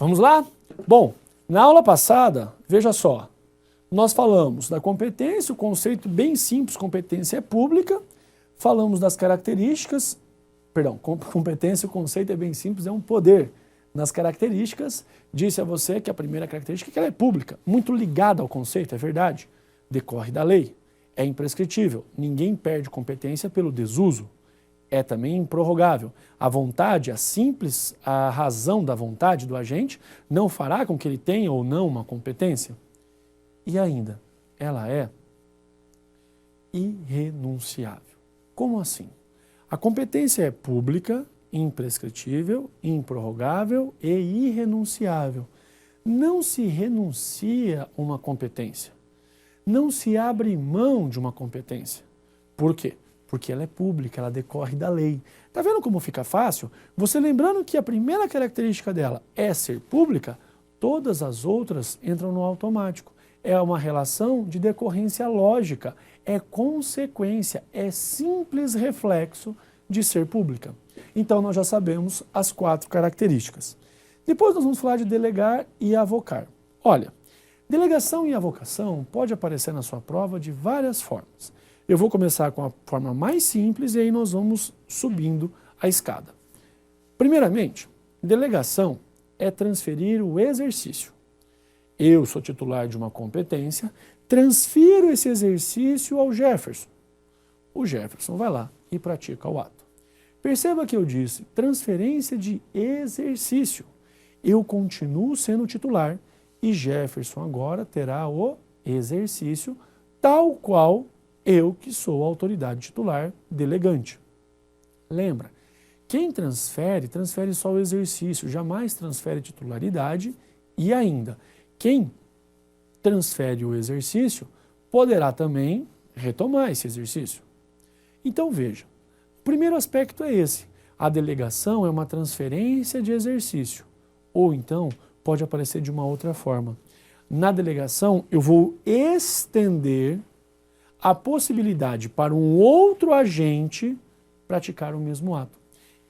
Vamos lá? Bom, na aula passada, veja só, nós falamos da competência, o conceito bem simples, competência é pública, falamos das características, perdão, competência, o conceito é bem simples, é um poder. Nas características, disse a você que a primeira característica é que ela é pública, muito ligada ao conceito, é verdade, decorre da lei, é imprescritível, ninguém perde competência pelo desuso, é também improrrogável. A vontade, a razão da vontade do agente não fará com que ele tenha ou não uma competência. E ainda, ela é irrenunciável. Como assim? A competência é pública, imprescritível, improrrogável e irrenunciável. Não se renuncia a uma competência. Não se abre mão de uma competência. Por quê? Porque ela é pública, ela decorre da lei. Tá vendo como fica fácil? Você lembrando que a primeira característica dela é ser pública, todas as outras entram no automático. É uma relação de decorrência lógica, é consequência, é simples reflexo de ser pública. Então nós já sabemos as 4 características. Depois nós vamos falar de delegar e avocar. Olha, delegação e avocação pode aparecer na sua prova de várias formas. Eu vou começar com a forma mais simples e aí nós vamos subindo a escada. Primeiramente, delegação é transferir o exercício. Eu sou titular de uma competência, transfiro esse exercício ao Jefferson. O Jefferson vai lá e pratica o ato. Perceba que eu disse transferência de exercício. Eu continuo sendo titular e Jefferson agora terá o exercício tal qual eu que sou a autoridade titular delegante. Lembra, quem transfere, transfere só o exercício, jamais transfere titularidade e ainda, quem transfere o exercício poderá também retomar esse exercício. Então veja, o primeiro aspecto é esse, a delegação é uma transferência de exercício, ou então pode aparecer de uma outra forma. Na delegação eu vou estender a possibilidade para um outro agente praticar o mesmo ato.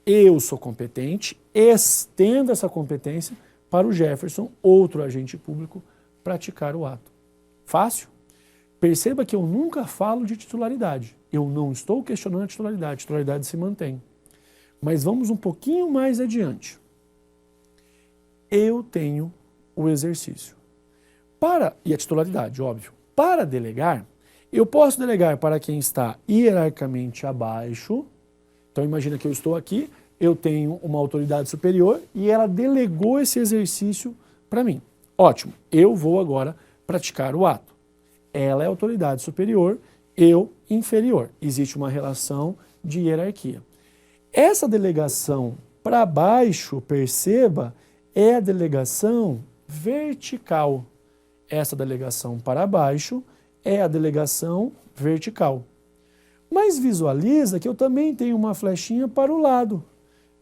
Eu sou competente, estendo essa competência para o Jefferson, outro agente público, praticar o ato. Fácil? Perceba que eu nunca falo de titularidade. Eu não estou questionando a titularidade se mantém. Mas vamos um pouquinho mais adiante. Eu tenho o exercício. E a titularidade, óbvio. Para delegar, eu posso delegar para quem está hierarquicamente abaixo. Então imagina que eu estou aqui, eu tenho uma autoridade superior e ela delegou esse exercício para mim. Ótimo, eu vou agora praticar o ato. Ela é autoridade superior, eu inferior. Existe uma relação de hierarquia. Essa delegação para baixo, perceba, é a delegação vertical. Essa delegação para baixo é a delegação vertical. Mas visualiza que eu também tenho uma flechinha para o lado.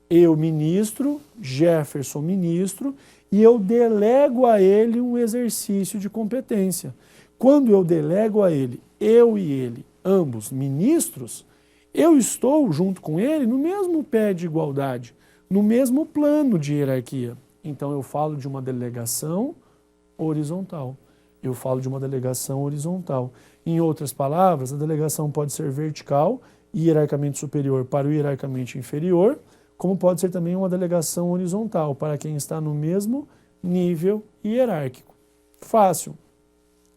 Eu ministro, Jefferson ministro, e eu delego a ele um exercício de competência. Quando eu delego a ele, eu e ele, ambos ministros, eu estou junto com ele no mesmo pé de igualdade, no mesmo plano de hierarquia. Então eu falo de uma delegação horizontal. Eu falo de uma delegação horizontal. Em outras palavras, a delegação pode ser vertical, hierarquicamente superior para o hierarquicamente inferior, como pode ser também uma delegação horizontal, para quem está no mesmo nível hierárquico. Fácil.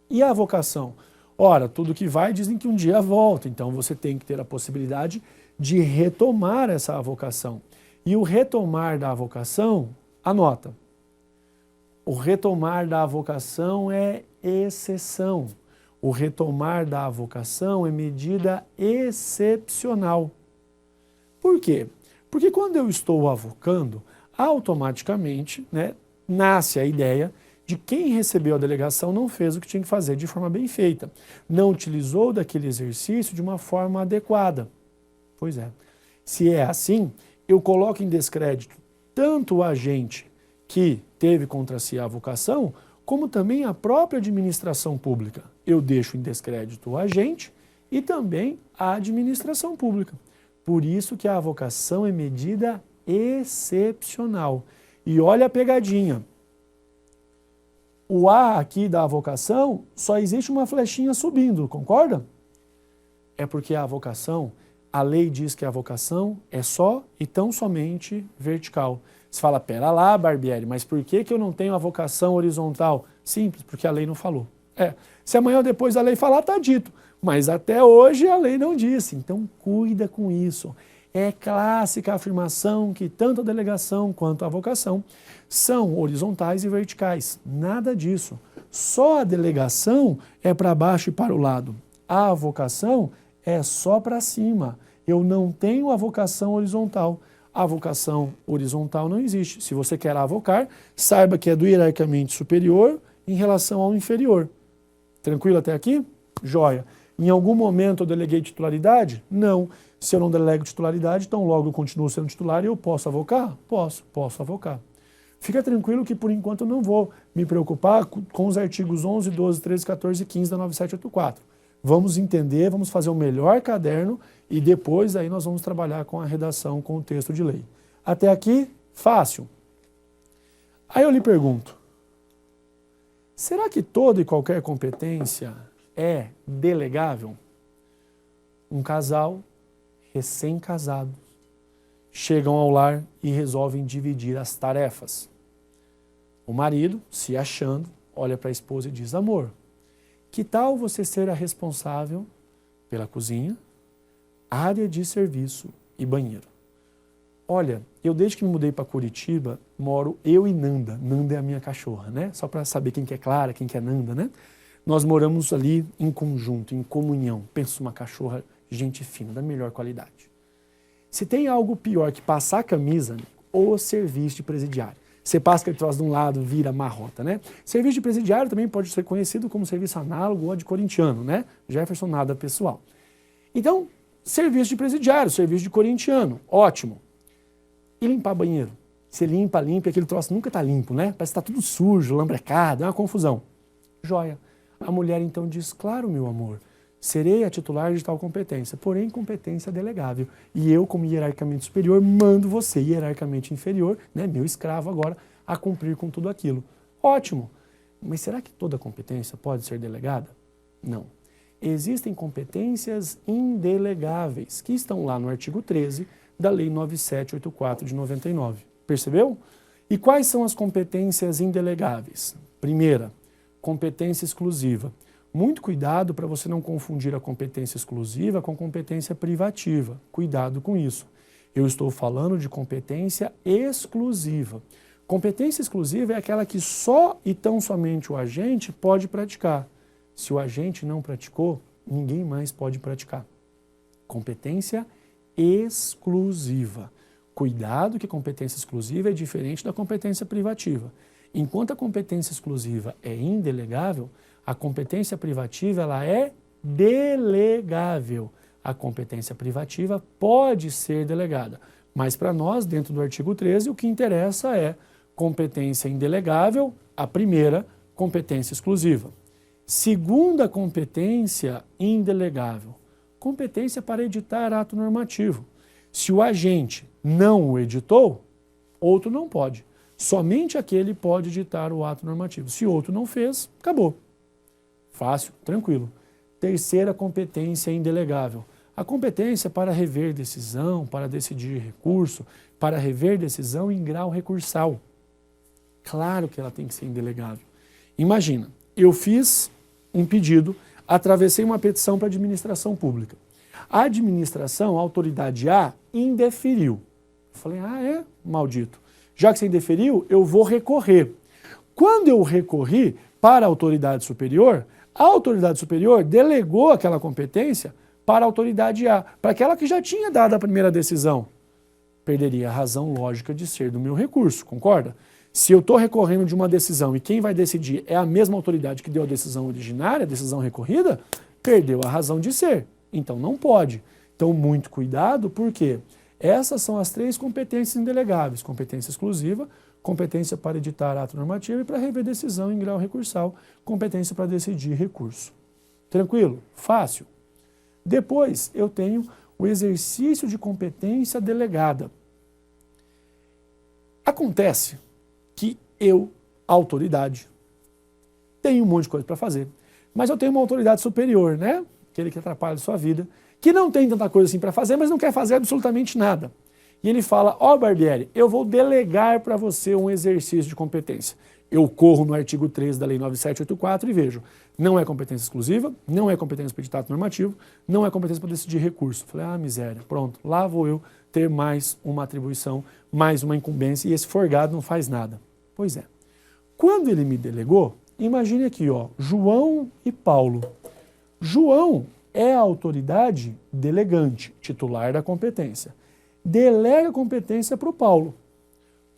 E a avocação? Ora, tudo que vai dizem que um dia volta, então você tem que ter a possibilidade de retomar essa avocação. E o retomar da avocação, anota. O retomar da avocação é exceção. O retomar da avocação é medida excepcional. Por quê? Porque quando eu estou avocando, automaticamente nasce a ideia de quem recebeu a delegação não fez o que tinha que fazer de forma bem feita. Não utilizou daquele exercício de uma forma adequada. Pois é. Se é assim, eu coloco em descrédito tanto o agente que teve contra si a avocação, como também a própria administração pública. Eu deixo em descrédito o agente e também a administração pública. Por isso que a avocação é medida excepcional. E olha a pegadinha. o A aqui da avocação, só existe uma flechinha subindo, concorda? É porque a avocação, a lei diz que a avocação é só e tão somente vertical. Você fala, pera lá, Barbieri, mas por que eu não tenho avocação horizontal? Simples, porque a lei não falou. Se amanhã ou depois a lei falar, está dito. Mas até hoje a lei não disse. Então cuida com isso. É clássica a afirmação que tanto a delegação quanto a avocação são horizontais e verticais. Nada disso. Só a delegação é para baixo e para o lado. A avocação é só para cima. Eu não tenho avocação horizontal. A avocação horizontal não existe. Se você quer avocar, saiba que é do hierarquicamente superior em relação ao inferior. Tranquilo até aqui? Joia. Em algum momento eu deleguei titularidade? Não. Se eu não delego titularidade, então logo eu continuo sendo titular e eu posso avocar? Posso avocar. Fica tranquilo que por enquanto eu não vou me preocupar com os artigos 11, 12, 13, 14 e 15 da 9784. Vamos entender, vamos fazer o melhor caderno e depois aí nós vamos trabalhar com a redação, com o texto de lei. Até aqui, fácil. Aí eu lhe pergunto, será que toda e qualquer competência é delegável? Um casal recém-casados chegam ao lar e resolvem dividir as tarefas. O marido, se achando, olha para a esposa e diz, amor, que tal você ser a responsável pela cozinha, área de serviço e banheiro? Olha, eu desde que me mudei para Curitiba, moro eu e Nanda. Nanda é a minha cachorra, né? Só para saber quem que é Clara, quem que é Nanda, né? Nós moramos ali em conjunto, em comunhão. Penso uma cachorra, gente fina, da melhor qualidade. Se tem algo pior que passar a camisa, o serviço de presidiário. Você passa aquele troço de um lado, vira marrota, né? Serviço de presidiário também pode ser conhecido como serviço análogo ou de corintiano, né? Jefferson, nada pessoal. Então, serviço de presidiário, serviço de corintiano, ótimo. E limpar banheiro? Você limpa, e aquele troço nunca está limpo, né? Parece que está tudo sujo, lambrecado, é uma confusão. Joia. A mulher então diz, claro, meu amor, serei a titular de tal competência, porém competência delegável. E eu, como hierarquicamente superior, mando você, hierarquicamente inferior, né, meu escravo agora, a cumprir com tudo aquilo. Ótimo. Mas será que toda competência pode ser delegada? Não. Existem competências indelegáveis, que estão lá no artigo 13 da Lei 9784 de 99. Percebeu? E quais são as competências indelegáveis? Primeira, competência exclusiva. Muito cuidado para você não confundir a competência exclusiva com competência privativa. Cuidado com isso. Eu estou falando de competência exclusiva. Competência exclusiva é aquela que só e tão somente o agente pode praticar. Se o agente não praticou, ninguém mais pode praticar. Competência exclusiva. Cuidado que competência exclusiva é diferente da competência privativa. Enquanto a competência exclusiva é indelegável, a competência privativa ela é delegável. A competência privativa pode ser delegada. Mas para nós, dentro do artigo 13, o que interessa é competência indelegável, a primeira, competência exclusiva. Segunda competência indelegável, competência para editar ato normativo. Se o agente não o editou, outro não pode. Somente aquele pode editar o ato normativo. Se outro não fez, acabou. Fácil, tranquilo. Terceira competência indelegável. A competência para rever decisão, para decidir recurso, para rever decisão em grau recursal. Claro que ela tem que ser indelegável. Imagina, eu fiz um pedido, atravessei uma petição para a administração pública. A administração, a autoridade A, indeferiu. Eu falei, maldito. Já que você indeferiu, eu vou recorrer. Quando eu recorri para a autoridade superior delegou aquela competência para a autoridade A, para aquela que já tinha dado a primeira decisão. Perderia a razão lógica de ser do meu recurso, concorda? Se eu estou recorrendo de uma decisão e quem vai decidir é a mesma autoridade que deu a decisão originária, a decisão recorrida, perdeu a razão de ser. Então não pode. Então muito cuidado, porque essas são as três competências indelegáveis. Competência exclusiva, competência para editar ato normativo e para rever decisão em grau recursal, competência para decidir recurso. Tranquilo? Fácil. Depois eu tenho o exercício de competência delegada. Acontece que eu, autoridade, tenho um monte de coisa para fazer, mas eu tenho uma autoridade superior, né? Aquele que atrapalha a sua vida, que não tem tanta coisa assim para fazer, mas não quer fazer absolutamente nada. E ele fala, Barbieri, eu vou delegar para você um exercício de competência. Eu corro no artigo 13 da Lei 9784 e vejo, não é competência exclusiva, não é competência para editato normativo, não é competência para decidir recurso. Falei, miséria, pronto, lá vou eu ter mais uma atribuição, mais uma incumbência, e esse forgado não faz nada. Pois é. Quando ele me delegou, imagine aqui, João e Paulo. João é a autoridade delegante, titular da competência. Delega a competência para o Paulo.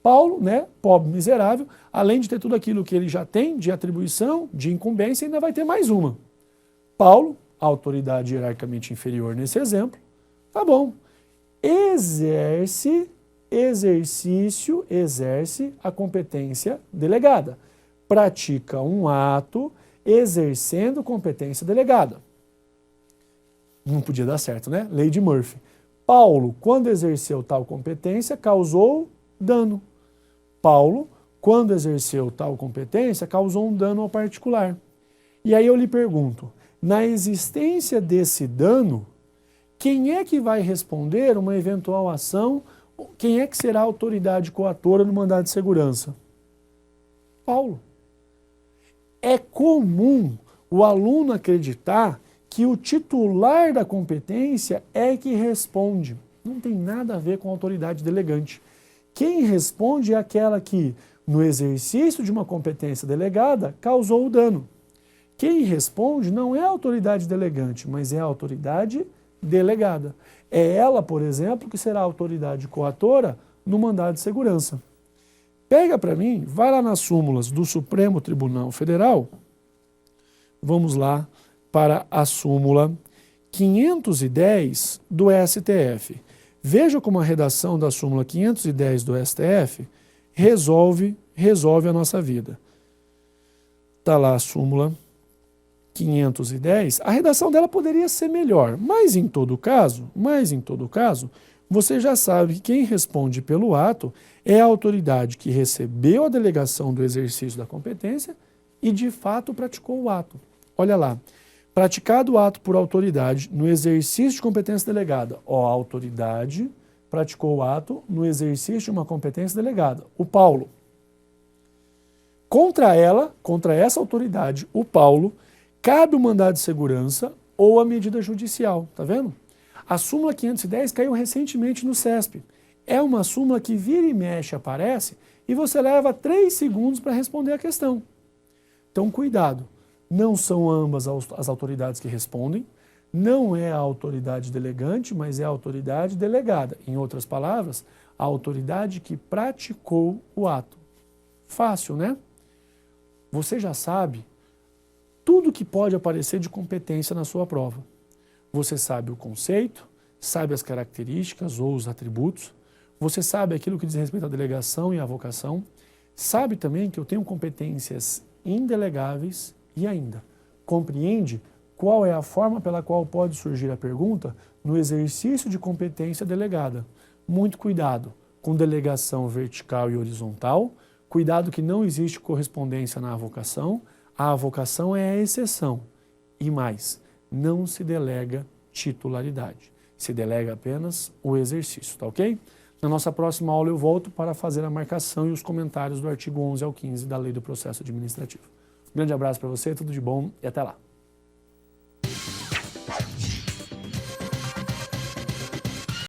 Paulo, né, pobre miserável, além de ter tudo aquilo que ele já tem de atribuição, de incumbência, ainda vai ter mais uma. Paulo, autoridade hierarquicamente inferior nesse exemplo, tá bom, exerce a competência delegada. Pratica um ato exercendo competência delegada. Não podia dar certo, né? Lei de Murphy. Paulo, quando exerceu tal competência, causou dano. Paulo, quando exerceu tal competência, causou um dano ao particular. E aí eu lhe pergunto, na existência desse dano, quem é que vai responder uma eventual ação? Quem é que será a autoridade coatora no mandado de segurança? Paulo. É comum o aluno acreditar que o titular da competência é que responde. Não tem nada a ver com a autoridade delegante. Quem responde é aquela que, no exercício de uma competência delegada, causou o dano. Quem responde não é a autoridade delegante, mas é a autoridade delegada. É ela, por exemplo, que será a autoridade coatora no mandado de segurança. Pega para mim, vai lá nas súmulas do Supremo Tribunal Federal, vamos lá para a súmula 510 do STF. Veja como a redação da súmula 510 do STF resolve a nossa vida. Está lá a súmula 510, a redação dela poderia ser melhor, mas em todo caso, você já sabe que quem responde pelo ato é a autoridade que recebeu a delegação do exercício da competência e de fato praticou o ato. Olha lá, praticado o ato por autoridade no exercício de competência delegada. A autoridade praticou o ato no exercício de uma competência delegada. O Paulo. Contra essa autoridade, o Paulo, cabe o mandado de segurança ou a medida judicial. Tá vendo? A súmula 510 caiu recentemente no CESP. É uma súmula que vira e mexe, aparece, e você leva 3 segundos para responder a questão. Então, cuidado. Não são ambas as autoridades que respondem, não é a autoridade delegante, mas é a autoridade delegada. Em outras palavras, a autoridade que praticou o ato. Fácil, né? Você já sabe tudo que pode aparecer de competência na sua prova. Você sabe o conceito, sabe as características ou os atributos, você sabe aquilo que diz respeito à delegação e à avocação, sabe também que eu tenho competências indelegáveis e ainda compreende qual é a forma pela qual pode surgir a pergunta no exercício de competência delegada. Muito cuidado com delegação vertical e horizontal, cuidado que não existe correspondência na avocação, a avocação é a exceção. E mais, não se delega titularidade, se delega apenas o exercício, tá ok? Na nossa próxima aula eu volto para fazer a marcação e os comentários do artigo 11 ao 15 da Lei do Processo Administrativo. Um grande abraço para você, tudo de bom e até lá.